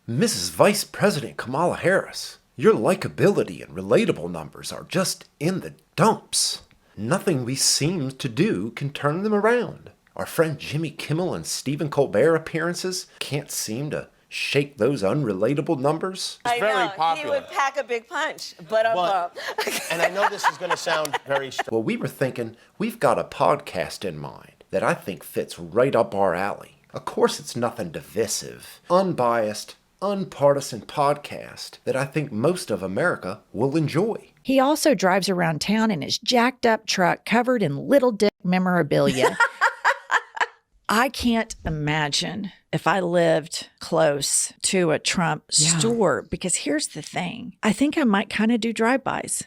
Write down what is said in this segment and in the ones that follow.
Mrs. Vice President Kamala Harris, your likability and relatable numbers are just in the dumps. Nothing we seem to do can turn them around. Our friend Jimmy Kimmel and Stephen Colbert appearances can't seem to shake those unrelatable numbers. It's very popular. He would pack a big punch, but and I know this is going to sound very strange. Well, we were thinking we've got a podcast in mind that I think fits right up our alley. Of course, it's nothing divisive, unbiased, unpartisan podcast that I think most of America will enjoy. He also drives around town in his jacked up truck covered in little dick memorabilia. I can't imagine if I lived close to a Trump store, because here's the thing. I think I might kind of do drive-bys.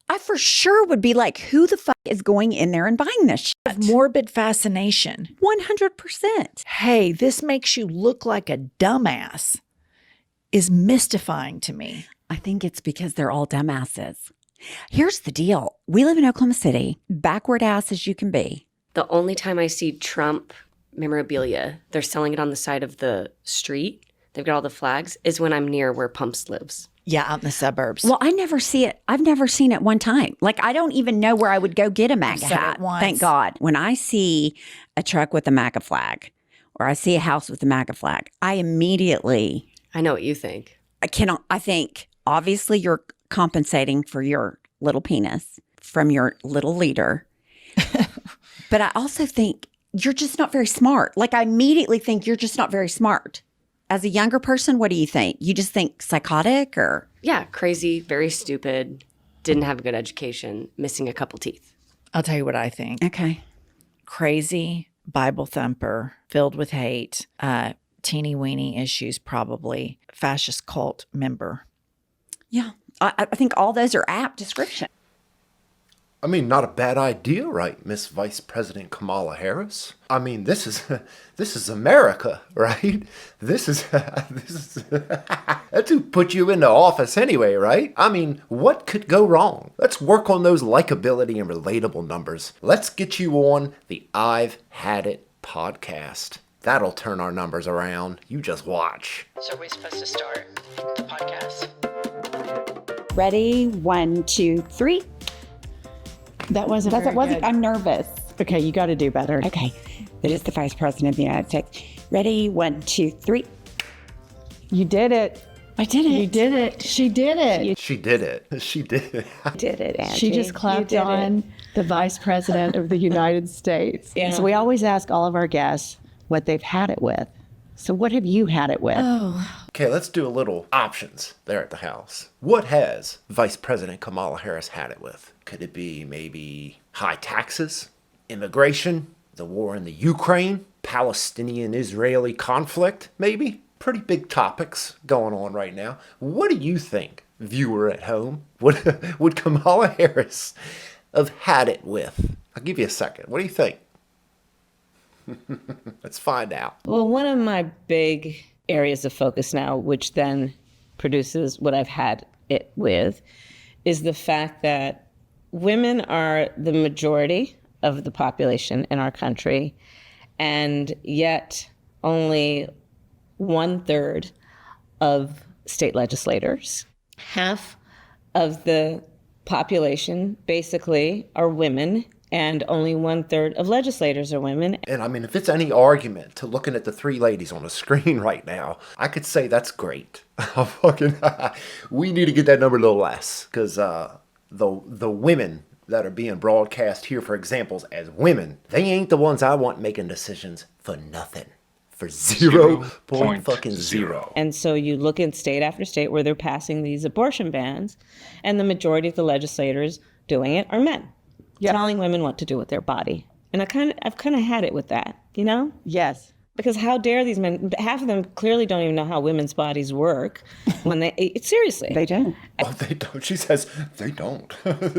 I for sure would be like, who the fuck is going in there and buying this shit? Morbid fascination. 100%. Hey, this makes you look like a dumbass is mystifying to me. I think it's because they're all dumbasses. Here's the deal. We live in Oklahoma City, backward ass as you can be. The only time I see Trump memorabilia, they're selling it on the side of the street. They've got all the flags, is when I'm near where Pumps lives. Yeah, out in the suburbs. Well, I never see it. I've never seen it one time. Like, I don't even know where I would go get a MAGA hat. Thank God. When I see a truck with a MAGA flag or I see a house with a MAGA flag, I immediately... I know what you think. I think, obviously, you're compensating for your little penis from your little leader. But I also think you're just not very smart. Like, I immediately think you're just not very smart. As a younger person, what do you think? You just think psychotic or? Yeah, crazy, very stupid, didn't have a good education, missing a couple teeth. I'll tell you what I think. Okay. Crazy, Bible thumper, filled with hate, teeny weeny issues probably, fascist cult member. Yeah, I think all those are apt description. I mean, not a bad idea, right, Miss Vice President Kamala Harris? I mean, this is America, right? This is that's who put you into office anyway, right? I mean, what could go wrong? Let's work on those likability and relatable numbers. Let's get you on the I've Had It podcast. That'll turn our numbers around. You just watch. So are we supposed to start the podcast? Ready? 1, 2, 3. That wasn't very good. I'm nervous. Okay, you got to do better. Okay. It is the Vice President of the United States. Ready? 1, 2, 3. You did it. I did it. You did it. She did it. She did it. She did it. Did it, Angie. She just clapped on the Vice President of the United States. Yeah. So we always ask all of our guests what they've had it with. So what have you had it with? Okay, let's do a little options there at the house. What has Vice President Kamala Harris had it with? Could it be maybe high taxes, immigration, the war in the Ukraine, Palestinian-Israeli conflict, maybe? Pretty big topics going on right now. What do you think, viewer at home? Would Kamala Harris have had it with? I'll give you a second. What do you think? Let's find out. Well, one of my big areas of focus now, which then produces what I've had it with, is the fact that women are the majority of the population in our country, and yet only 1/3 of state legislators. Half of the population basically are women, and only 1/3 of legislators are women. And I mean, if it's any argument to looking at the three ladies on the screen right now, I could say that's great. We need to get that number a little less, because the women that are being broadcast here for examples as women, they ain't the ones I want making decisions for nothing. For 0.0. And so you look in state after state where they're passing these abortion bans, and the majority of the legislators doing it are men. Telling women what to do with their body. And I've kind of had it with that, you know? Yes. Because how dare these men, half of them clearly don't even know how women's bodies work when seriously. They don't. Oh, they don't. She says, they don't.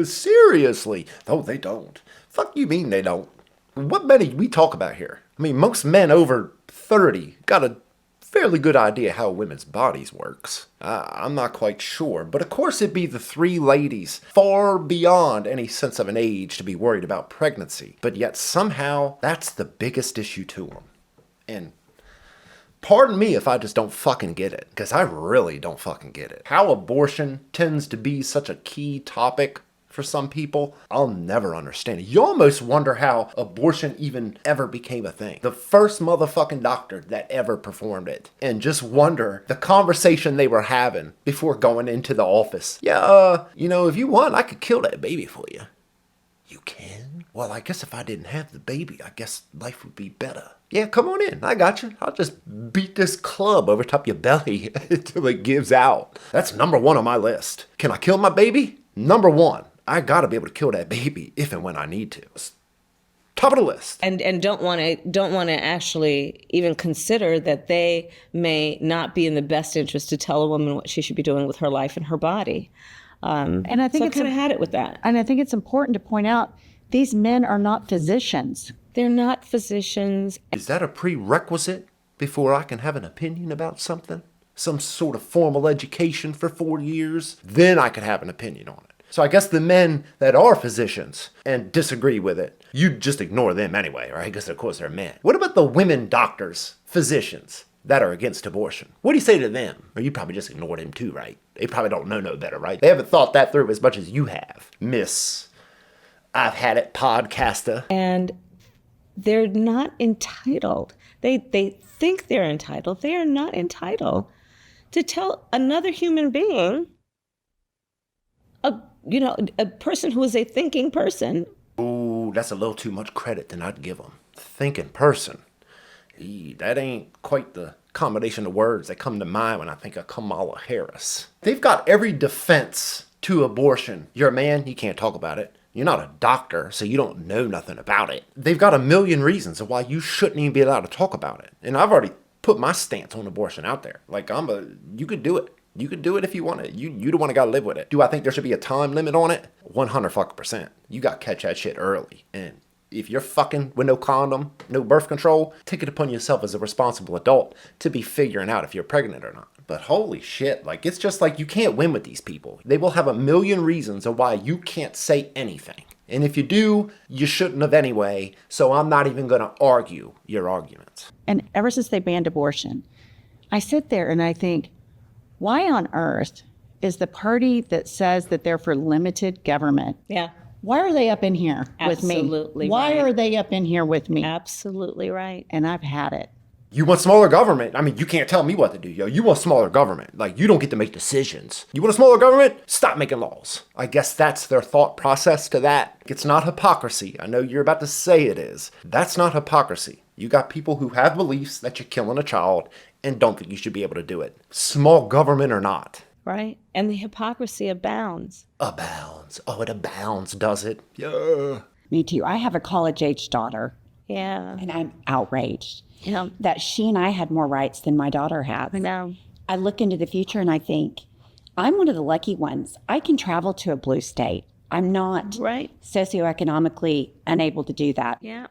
Seriously. No, they don't. Fuck you mean they don't? What men do we talk about here? I mean, most men over 30 got a fairly good idea how women's bodies works. I'm not quite sure, but of course it'd be the three ladies far beyond any sense of an age to be worried about pregnancy, but yet somehow that's the biggest issue to them. And Pardon me if I just don't fucking get it, because I really don't fucking get it. How abortion tends to be such a key topic for some people, I'll never understand it. You almost wonder how abortion even ever became a thing. The first motherfucking doctor that ever performed it. And just wonder the conversation they were having before going into the office. Yeah, if you want, I could kill that baby for you. You can? Well, I guess if I didn't have the baby, I guess life would be better. Yeah, come on in. I got you. I'll just beat this club over top your belly until it gives out. That's number one on my list. Can I kill my baby? Number one. I gotta be able to kill that baby if and when I need to. Top of the list. And don't want to actually even consider that they may not be in the best interest to tell a woman what she should be doing with her life and her body. And I think so I kind of had it with that. And I think it's important to point out these men are not physicians. They're not physicians. Is that a prerequisite before I can have an opinion about something? Some sort of formal education for 4 years? Then I could have an opinion on it. So I guess the men that are physicians and disagree with it, you just ignore them anyway, right? Because of course they're men. What about the women doctors, physicians that are against abortion? What do you say to them? Or you probably just ignore them too, right? They probably don't know no better, right? They haven't thought that through as much as you have, Miss I've Had It podcaster. And they're not entitled. They think they're entitled. They are not entitled to tell another human being, a person who is a thinking person. Ooh, that's a little too much credit than I'd give them. Thinking person. That ain't quite the combination of words that come to mind when I think of Kamala Harris. They've got every defense to abortion. You're a man, you can't talk about it. You're not a doctor, so you don't know nothing about it. They've got a million reasons of why you shouldn't even be allowed to talk about it. And I've already put my stance on abortion out there. Like, you could do it. You could do it if you want it. You the one that gotta live with it. Do I think there should be a time limit on it? 100%. You gotta catch that shit early. And if you're fucking with no condom, no birth control, take it upon yourself as a responsible adult to be figuring out if you're pregnant or not. But holy shit, like, it's just like you can't win with these people. They will have a million reasons of why you can't say anything. And if you do, you shouldn't have anyway, so I'm not even gonna argue your arguments. And ever since they banned abortion, I sit there and I think, why on earth is the party that says that they're for limited government? Yeah. Why are they up in here with me? Absolutely Why right. are they up in here with me? Absolutely right. And I've had it. You want smaller government? I mean, you can't tell me what to do, yo. You want smaller government. Like, you don't get to make decisions. You want a smaller government? Stop making laws. I guess that's their thought process to that. It's not hypocrisy. I know you're about to say it is. That's not hypocrisy. You got people who have beliefs that you're killing a child and don't think you should be able to do it. Small government or not. Right. And the hypocrisy abounds. Abounds. Oh, it abounds, does it? Yeah. Me too. I have a college-age daughter, Yeah. and I'm outraged Yeah. that she and I had more rights than my daughter has. I know. I look into the future and I think, I'm one of the lucky ones. I can travel to a blue state. I'm not Right. socioeconomically unable to do that. Yeah.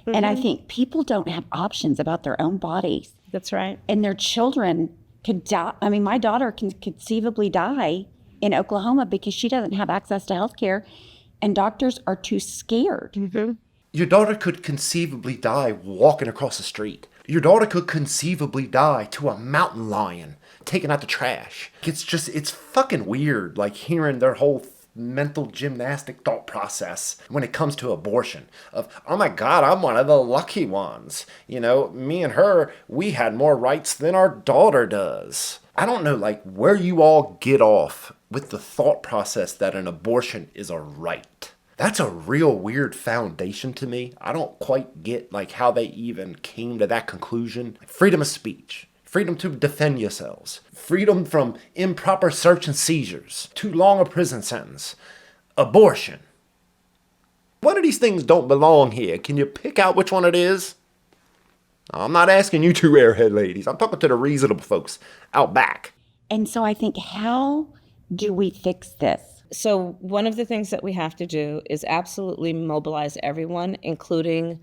And I think people don't have options about their own bodies. That's right. And their children could die. I mean, my daughter can conceivably die in Oklahoma because she doesn't have access to health care and doctors are too scared. Mm-hmm. Your daughter could conceivably die walking across the street. Your daughter could conceivably die to a mountain lion taking out the trash. It's fucking weird, like, hearing their whole mental gymnastic thought process when it comes to abortion. Of, oh my God, I'm one of the lucky ones. Me and her, we had more rights than our daughter does. I don't know, like, where you all get off with the thought process that an abortion is a right. That's a real weird foundation to me. I don't quite get, like, how they even came to that conclusion. Freedom of speech. Freedom to defend yourselves. Freedom from improper search and seizures. Too long a prison sentence. Abortion. One of these things don't belong here. Can you pick out which one it is? I'm not asking you two airhead ladies. I'm talking to the reasonable folks out back. And so I think, how do we fix this? So one of the things that we have to do is absolutely mobilize everyone, including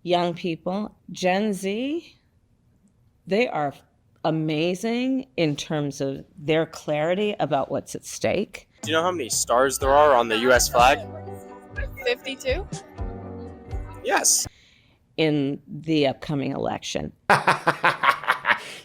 young people. Gen Z, they are amazing in terms of their clarity about what's at stake. Do you know how many stars there are on the U.S. flag? 52? Yes. In the upcoming election.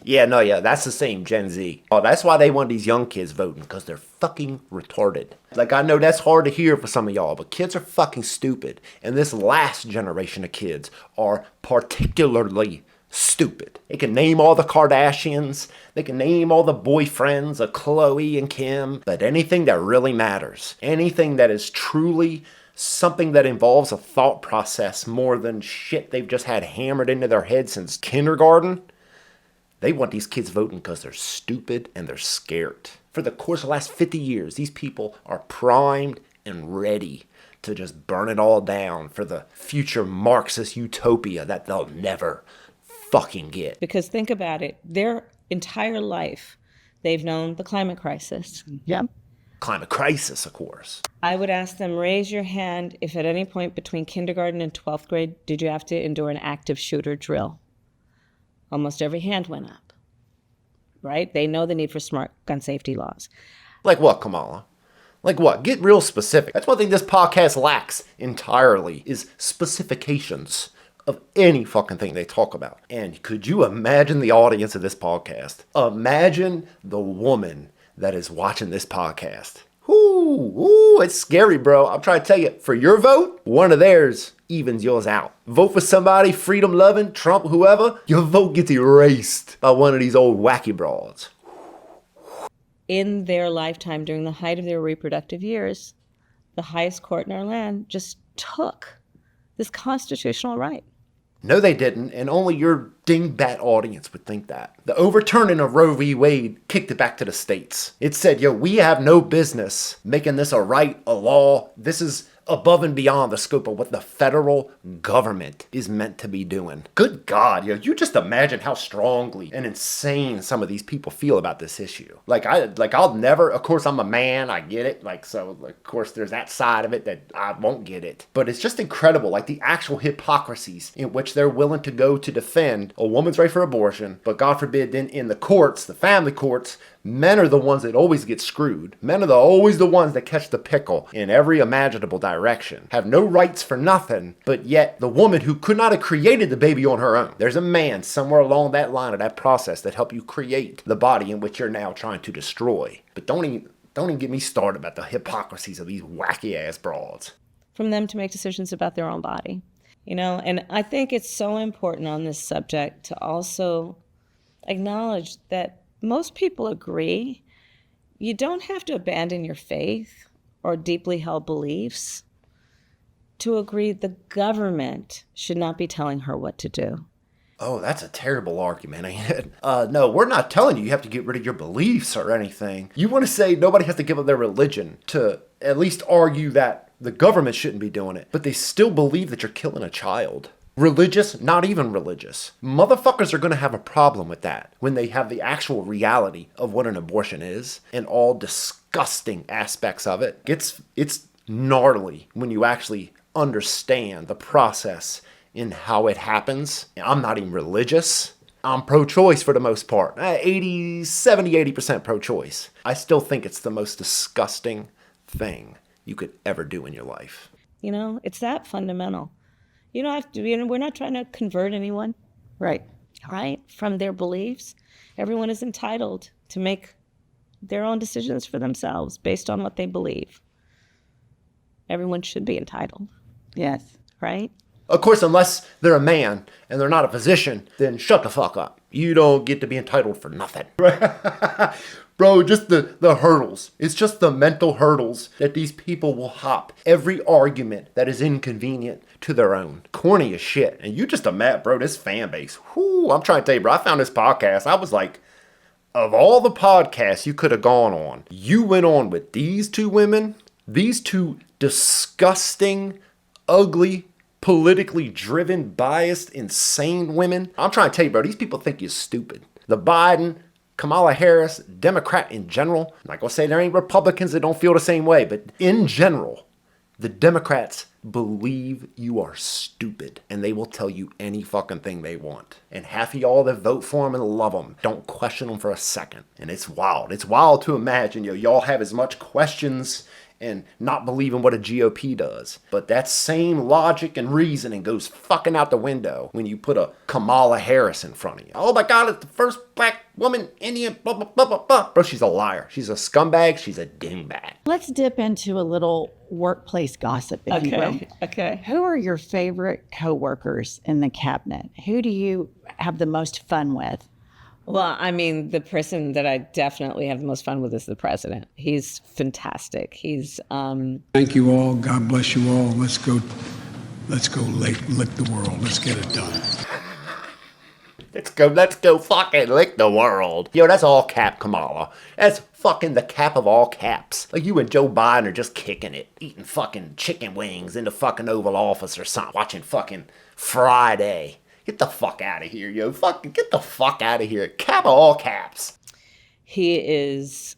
Yeah, that's the same Gen Z. Oh, that's why they want these young kids voting, because they're fucking retarded. Like, I know that's hard to hear for some of y'all, but kids are fucking stupid. And this last generation of kids are particularly stupid. They can name all the Kardashians, they can name all the boyfriends of Khloe and Kim, but anything that really matters, anything that is truly something that involves a thought process more than shit they've just had hammered into their head since kindergarten, they want these kids voting because they're stupid and they're scared. For the course of the last 50 years, these people are primed and ready to just burn it all down for the future Marxist utopia that they'll never fucking get. Because think about it, their entire life, they've known the climate crisis. Yep. Climate crisis, of course. I would ask them, raise your hand if at any point between kindergarten and 12th grade did you have to endure an active shooter drill. Almost every hand went up, right? They know the need for smart gun safety laws. Like what, Kamala? Like what? Get real specific. That's one thing this podcast lacks entirely, is specifications of any fucking thing they talk about. And could you imagine the audience of this podcast? Imagine the woman that is watching this podcast. Ooh, it's scary, bro. I'm trying to tell you, for your vote, one of theirs evens yours out. Vote for somebody freedom-loving, Trump, whoever, your vote gets erased by one of these old wacky broads. In their lifetime, during the height of their reproductive years, the highest court in our land just took this constitutional right. No, they didn't, and only your dingbat audience would think that. The overturning of Roe v. Wade kicked it back to the states. It said, we have no business making this a right, a law. This is above and beyond the scope of what the federal government is meant to be doing. Good God, you just imagine how strongly and insane some of these people feel about this issue. I'll never, of course I'm a man, I get it. Of course there's that side of it that I won't get it. But it's just incredible, the actual hypocrisies in which they're willing to go to defend a woman's right for abortion, but God forbid then in the courts, the family courts, men are the ones that always get screwed. Men are always the ones that catch the pickle in every imaginable direction. Have no rights for nothing, but yet the woman who could not have created the baby on her own. There's a man somewhere along that line of that process that helped you create the body in which you're now trying to destroy. But don't even get me started about the hypocrisies of these wacky ass broads. From them to make decisions about their own body. And I think it's so important on this subject to also acknowledge that most people agree you don't have to abandon your faith or deeply held beliefs to agree the government should not be telling her what to do. Oh, that's a terrible argument, ain't it? No, we're not telling you have to get rid of your beliefs or anything. You want to say nobody has to give up their religion to at least argue that the government shouldn't be doing it, but they still believe that you're killing a child. Religious, not even religious. Motherfuckers are going to have a problem with that when they have the actual reality of what an abortion is and all disgusting aspects of it. It's gnarly when you actually understand the process in how it happens. I'm not even religious. I'm pro-choice for the most part. 80% pro-choice. I still think it's the most disgusting thing you could ever do in your life. It's that fundamental. You don't have to, we're not trying to convert anyone. Right. From their beliefs. Everyone is entitled to make their own decisions for themselves based on what they believe. Everyone should be entitled. Yes. Right? Of course, unless they're a man and they're not a physician, then shut the fuck up. You don't get to be entitled for nothing. Bro, just the hurdles. It's just the mental hurdles that these people will hop. Every argument that is inconvenient to their own. Corny as shit. And you just imagine, bro, this fan base. Whoo, I'm trying to tell you, bro, I found this podcast. I was like, of all the podcasts you could have gone on, you went on with these two women, these two disgusting, ugly, politically driven, biased, insane women. I'm trying to tell you, bro, these people think you're stupid. The Biden, Kamala Harris, Democrat in general. I'm not going to say there ain't Republicans that don't feel the same way, but in general, the Democrats believe you are stupid, and they will tell you any fucking thing they want. And half of y'all that vote for them and love them don't question them for a second. And it's wild. It's wild to imagine, y'all have as much questions and not believing what a GOP does. But that same logic and reasoning goes fucking out the window when you put a Kamala Harris in front of you. Oh my God, it's the first black woman, Indian, blah, blah, blah, blah, blah. Bro, she's a liar. She's a scumbag. She's a dingbat. Let's dip into a little workplace gossip, if you will. Okay. Who are your favorite coworkers in the cabinet? Who do you have the most fun with? Well, I mean, the person that I definitely have the most fun with is the president. He's fantastic. He's Thank you all. God bless you all. Let's go lick the world. Let's get it done. Let's go fucking lick the world. Yo, that's all cap, Kamala. That's fucking the cap of all caps. Like you and Joe Biden are just kicking it, eating fucking chicken wings in the fucking Oval Office or something, watching fucking Friday. Get the fuck out of here, yo. Fucking get the fuck out of here. Cap of all caps. He is.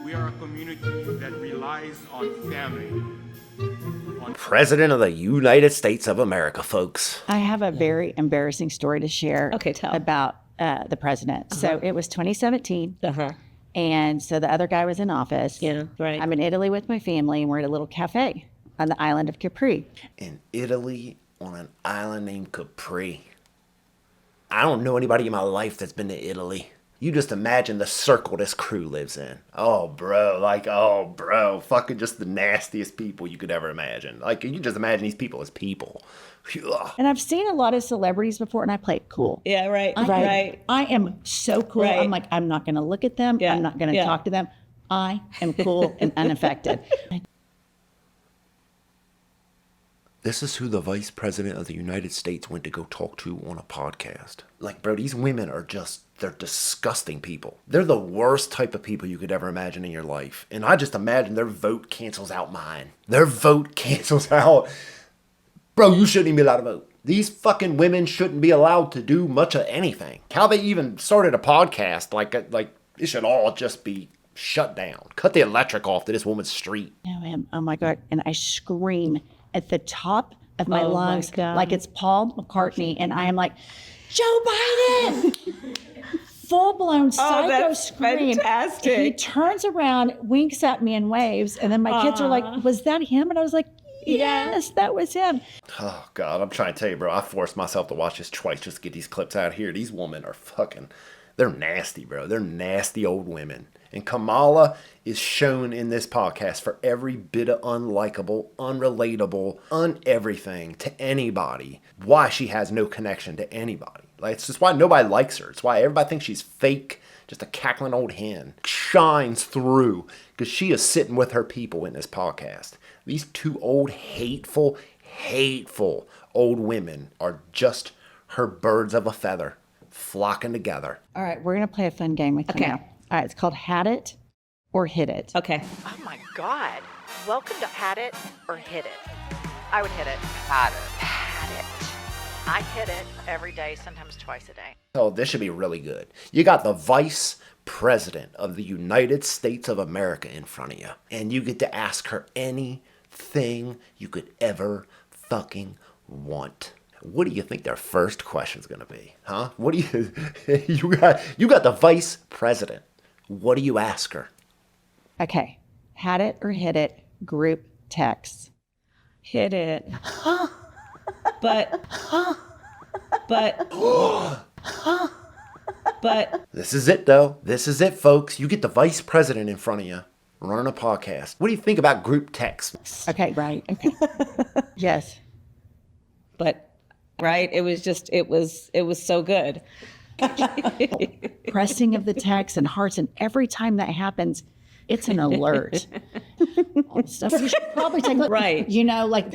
We are a community that relies on family. President of the United States of America, folks. I have a very embarrassing story to share Okay, tell. about the president. So it was 2017. And so the other guy was in office. Yeah, right. I'm in Italy with my family, and we're at a little cafe on the island of Capri. In Italy, on an island named Capri. I don't know anybody in my life that's been to Italy. You just imagine the circle this crew lives in. Oh, bro. Fucking just the nastiest people you could ever imagine. Like, you just imagine these people as people. Ugh. And I've seen a lot of celebrities before, and I play it cool. Yeah, right. I am so cool. Right. I'm like, I'm not going to look at them. Yeah, I'm not going to yeah. talk to them. I am cool and unaffected. This is who the Vice President of the United States went to go talk to on a podcast. Like, bro, these women are they're disgusting people. They're the worst type of people you could ever imagine in your life. And I just imagine their vote cancels out mine. Their vote cancels out. Bro, you shouldn't even be allowed to vote. These fucking women shouldn't be allowed to do much of anything. How they even started a podcast, like it should all just be shut down. Cut the electric off to this woman's street. No, ma'am. Oh my God. And I scream at the top of my Oh, my lungs God. like it's Paul McCartney. And I am like, Joe Biden! Full-blown psycho that's scream. fantastic. He turns around, winks at me and waves. And then my kids are like, was that him? And I was like, yes, that was him. Oh, God, I'm trying to tell you, bro. I forced myself to watch this twice just to get these clips out here. These women are they're nasty, bro. They're nasty old women. And Kamala is shown in this podcast for every bit of unlikable, unrelatable, everything to anybody. Why she has no connection to anybody. Like, it's just why nobody likes her. It's why everybody thinks she's fake, just a cackling old hen. Shines through because she is sitting with her people in this podcast. These two old, hateful old women are just her birds of a feather flocking together. All right, we're going to play a fun game with you Okay. now. All right, it's called Had It or Hit It. Okay. Oh my God. Welcome to Had It or Hit It. I would hit it. Had it. Had it. I hit it every day, sometimes twice a day. Oh, this should be really good. You got the Vice President of the United States of America in front of you, and you get to ask her anything you could ever fucking want. What do you think their first question's gonna be? Huh? What do you you got the Vice President. What do you ask her? Okay, Had It or Hit It group text. Hit it. But This is it, though. This is it, folks. You get the Vice President in front of you running a podcast. What do you think about group text? Okay, right. Okay. Yes. but right, it was so good. Pressing of the text and hearts, and every time that happens, it's an alert. All this stuff you should probably take. Right. You know, like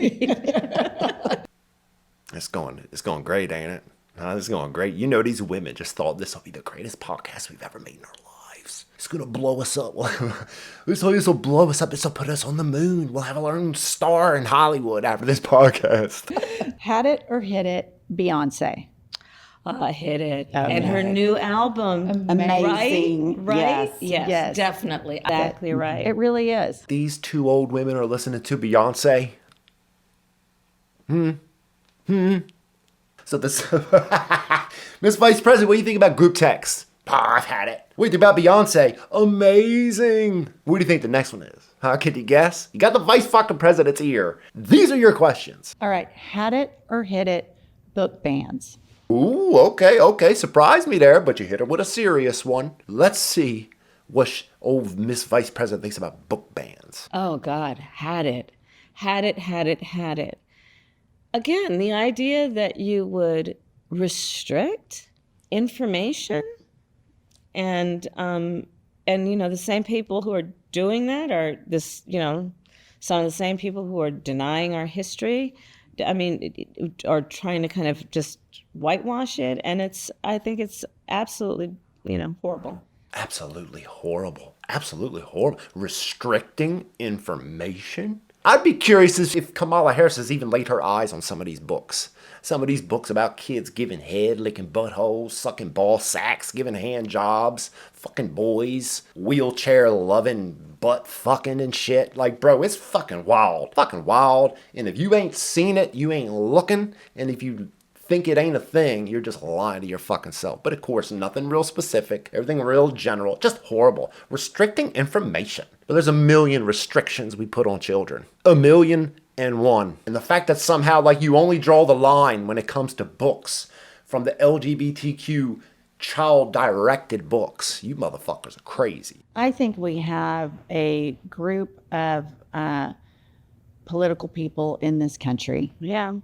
It's going great, ain't it? This is going great. You know, these women just thought this will be the greatest podcast we've ever made in our lives. It's going to blow us up. This will blow us up. This will put us on the moon. We'll have our own star in Hollywood after this podcast. Had It or Hit It, Beyonce. Hit it. And her new album. Amazing. Right? Yes. Yes, definitely. Exactly right. It really is. These two old women are listening to Beyonce. So this, Miss Vice President, what do you think about group text? I've had it. What do you think about Beyonce? Amazing. What do you think the next one is? Huh? Can you guess? You got the vice fucking president's ear. These are your questions. All right, had it or hit it, book bans. Ooh, okay. Surprised me there, but you hit her with a serious one. Let's see what old Miss Vice President thinks about book bans. Oh, God, had it. Again, the idea that you would restrict information and the same people who are doing that are some of the same people who are denying our history. I mean, are trying to kind of just whitewash it, and I think it's absolutely, horrible. Absolutely horrible. Restricting information? I'd be curious if Kamala Harris has even laid her eyes on some of these books. Some of these books about kids giving head, licking buttholes, sucking ball sacks, giving hand jobs, fucking boys, wheelchair loving, butt fucking and shit. Like, bro, it's fucking wild. Fucking wild. And if you ain't seen it, you ain't looking. And if you think it ain't a thing, you're just lying to your fucking self. But of course, nothing real specific, everything real general, just horrible. Restricting information. But there's a million restrictions we put on children. 1,000,001. And the fact that somehow, like, you only draw the line when it comes to books from the LGBTQ child-directed books. You motherfuckers are crazy. I think we have a group of political people in this country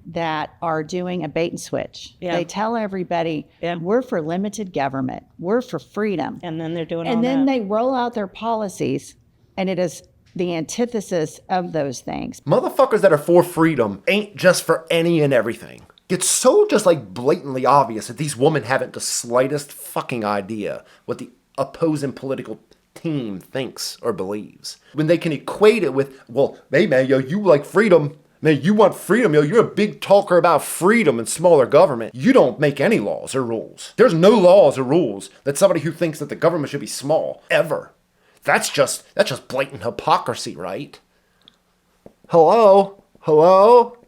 that are doing a bait and switch. They tell everybody, we're for limited government, we're for freedom. And then they're doing and then they roll out their policies, and it is the antithesis of those things. Motherfuckers that are for freedom ain't just for any and everything. It's so just like blatantly obvious that these women haven't the slightest fucking idea what the opposing political team thinks or believes. When they can equate it with, well, hey man, yo, you like freedom. Man, you want freedom, yo. You're a big talker about freedom and smaller government. You don't make any laws or rules. There's no laws or rules that somebody who thinks that the government should be small, ever. That's just blatant hypocrisy, right? Hello?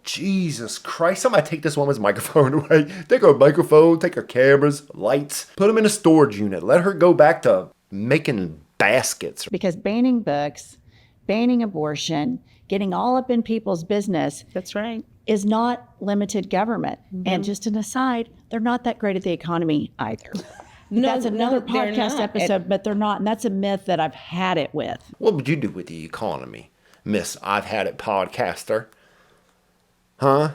Jesus Christ, somebody take this woman's microphone away. Take her microphone, take her cameras, lights, put them in a storage unit. Let her go back to making baskets. Because banning books, banning abortion, getting all up in people's business. That's right. Is not limited government. Mm-hmm. And just an aside, they're not that great at the economy either. That's another podcast episode, but they're not. And that's a myth that I've had it with. What would you do with the economy, Miss I've Had It podcaster? Huh?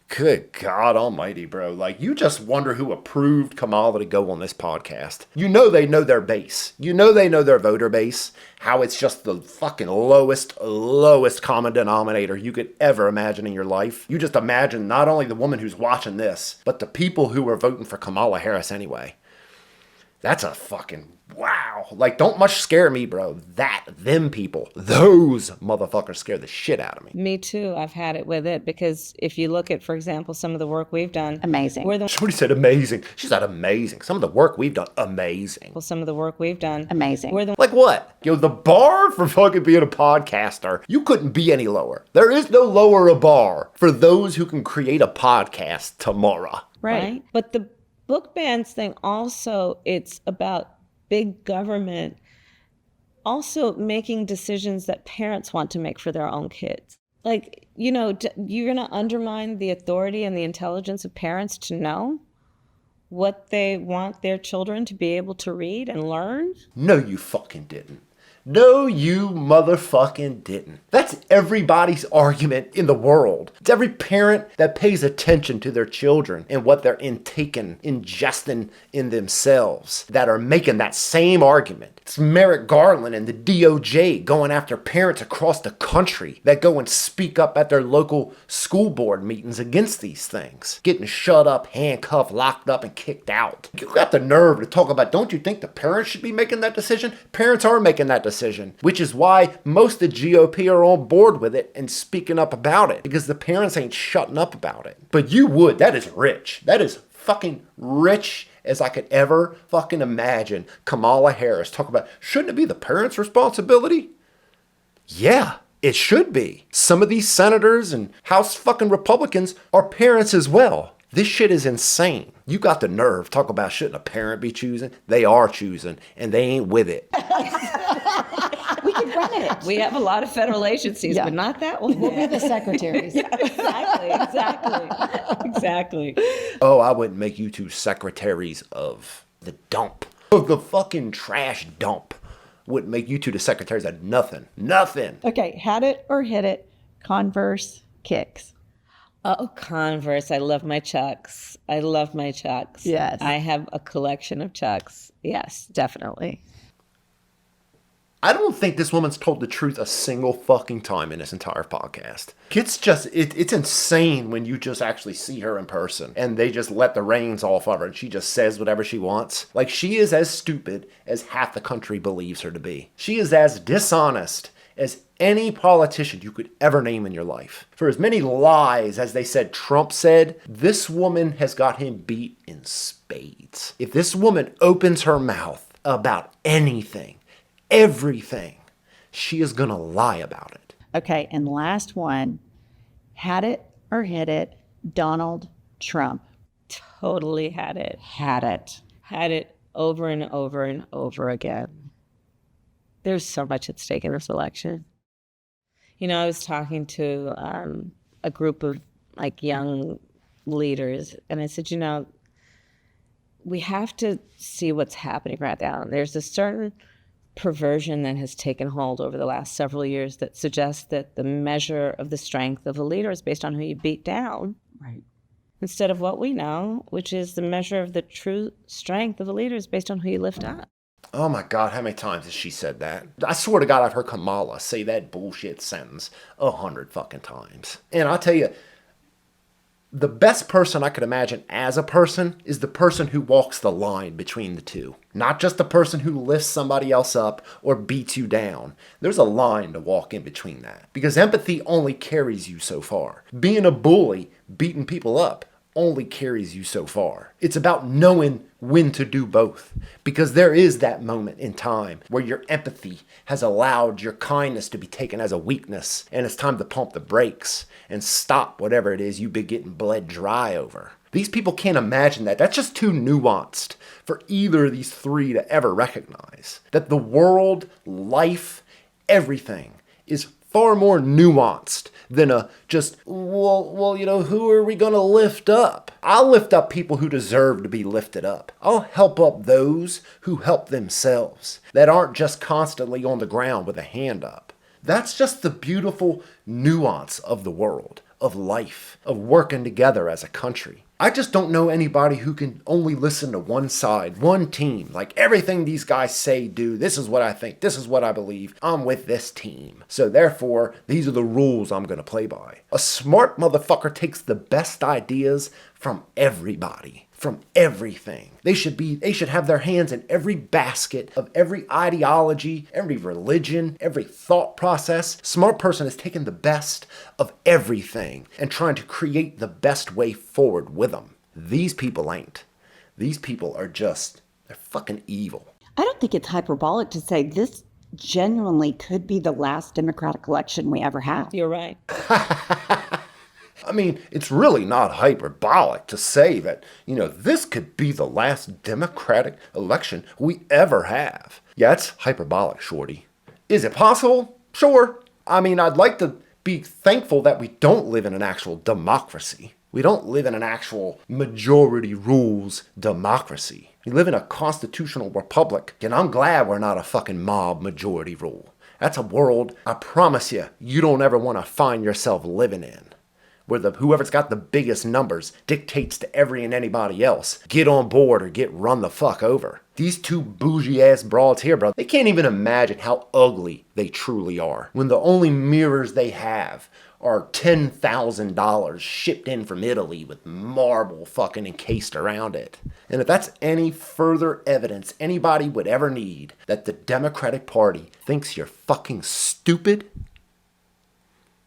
Good God almighty, bro. Like, you just wonder who approved Kamala to go on this podcast. You know they know their base. You know they know their voter base. How it's just the fucking lowest common denominator you could ever imagine in your life. You just imagine not only the woman who's watching this, but the people who are voting for Kamala Harris anyway. That's a fucking wow. Like, don't much scare me, bro. Them people, those motherfuckers scare the shit out of me. Me too. I've had it with it because if you look at, for example, some of the work we've done. Amazing. Somebody said amazing. She said amazing. Some of the work we've done, amazing. Amazing. Like what? Yo, the bar for fucking being a podcaster, you couldn't be any lower. There is no lower a bar for those who can create a podcast tomorrow. Right. But the book bans thing also, it's about big government also making decisions that parents want to make for their own kids. Like, you're going to undermine the authority and the intelligence of parents to know what they want their children to be able to read and learn? No, you fucking didn't. No, you motherfucking didn't. That's everybody's argument in the world. It's every parent that pays attention to their children and what they're ingesting in themselves that are making that same argument. It's Merrick Garland and the DOJ going after parents across the country that go and speak up at their local school board meetings against these things. Getting shut up, handcuffed, locked up, and kicked out. You got the nerve to talk about, don't you think the parents should be making that decision? Parents are making that decision, which is why most of the GOP are on board with it and speaking up about it, because the parents ain't shutting up about it. But you would. That is rich. That is fucking rich as I could ever fucking imagine. Kamala Harris talk about, shouldn't it be the parents' responsibility? Yeah, it should be. Some of these senators and House fucking Republicans are parents as well. This shit is insane. You got the nerve. Talk about shouldn't a parent be choosing? They are choosing, and they ain't with it. We could run it. We have a lot of federal agencies, but not that one. We'll be the secretaries. Exactly. Oh, I wouldn't make you two secretaries of the dump. Of the fucking trash dump. Wouldn't make you two the secretaries of nothing. Nothing. Okay, had it or hit it, Converse kicks. Oh, Converse. I love my Chucks. Yes. I have a collection of Chucks. Yes, definitely. I don't think this woman's told the truth a single fucking time in this entire podcast. It's insane when you just actually see her in person and they just let the reins off of her and she just says whatever she wants. Like, she is as stupid as half the country believes her to be. She is as dishonest as any politician you could ever name in your life. For as many lies as they said Trump said, this woman has got him beat in spades. If this woman opens her mouth about anything, everything, she is gonna lie about it. Okay, and last one, had it or hit it, Donald Trump. Totally had it. Had it. Had it over and over and over again. There's so much at stake in this election. You know, I was talking to a group of like young leaders, and I said, you know, we have to see what's happening right now. There's a certain perversion that has taken hold over the last several years that suggests that the measure of the strength of a leader is based on who you beat down. Right. Instead of what we know, which is the measure of the true strength of a leader is based on who you lift up. Oh my God, how many times has she said that? I swear to God, I've heard Kamala say that bullshit sentence 100 fucking times. And I'll tell you, the best person I could imagine as a person is the person who walks the line between the two. Not just the person who lifts somebody else up or beats you down. There's a line to walk in between that. Because empathy only carries you so far. Being a bully, beating people up, only carries you so far. It's about knowing when to do both. Because there is that moment in time where your empathy has allowed your kindness to be taken as a weakness, and it's time to pump the brakes and stop whatever it is you've been getting bled dry over. These people can't imagine that. That's just too nuanced for either of these three to ever recognize. That the world, life, everything is far more nuanced than a just, well, you know, who are we going to lift up? I'll lift up people who deserve to be lifted up. I'll help up those who help themselves, that aren't just constantly on the ground with a hand up. That's just the beautiful nuance of the world, of life, of working together as a country. I just don't know anybody who can only listen to one side, one team. Like, everything these guys say, do, this is what I think, this is what I believe, I'm with this team. So therefore, these are the rules I'm gonna play by. A smart motherfucker takes the best ideas from everybody, from everything. They should have their hands in every basket of every ideology, every religion, every thought process. Smart person is taking the best of everything and trying to create the best way forward with them. These people ain't. These people are just, they're fucking evil. I don't think it's hyperbolic to say this genuinely could be the last Democratic election we ever have. You're right. I mean, it's really not hyperbolic to say that, you know, this could be the last Democratic election we ever have. Yeah, it's hyperbolic, shorty. Is it possible? Sure. I mean, I'd like to be thankful that we don't live in an actual democracy. We don't live in an actual majority rules democracy. We live in a constitutional republic, and I'm glad we're not a fucking mob majority rule. That's a world, I promise you don't ever want to find yourself living in. Where whoever's got the biggest numbers dictates to every and anybody else. Get on board or get run the fuck over. These two bougie ass broads here, bro, they can't even imagine how ugly they truly are. When the only mirrors they have are $10,000 shipped in from Italy with marble fucking encased around it. And if that's any further evidence anybody would ever need that the Democratic Party thinks you're fucking stupid,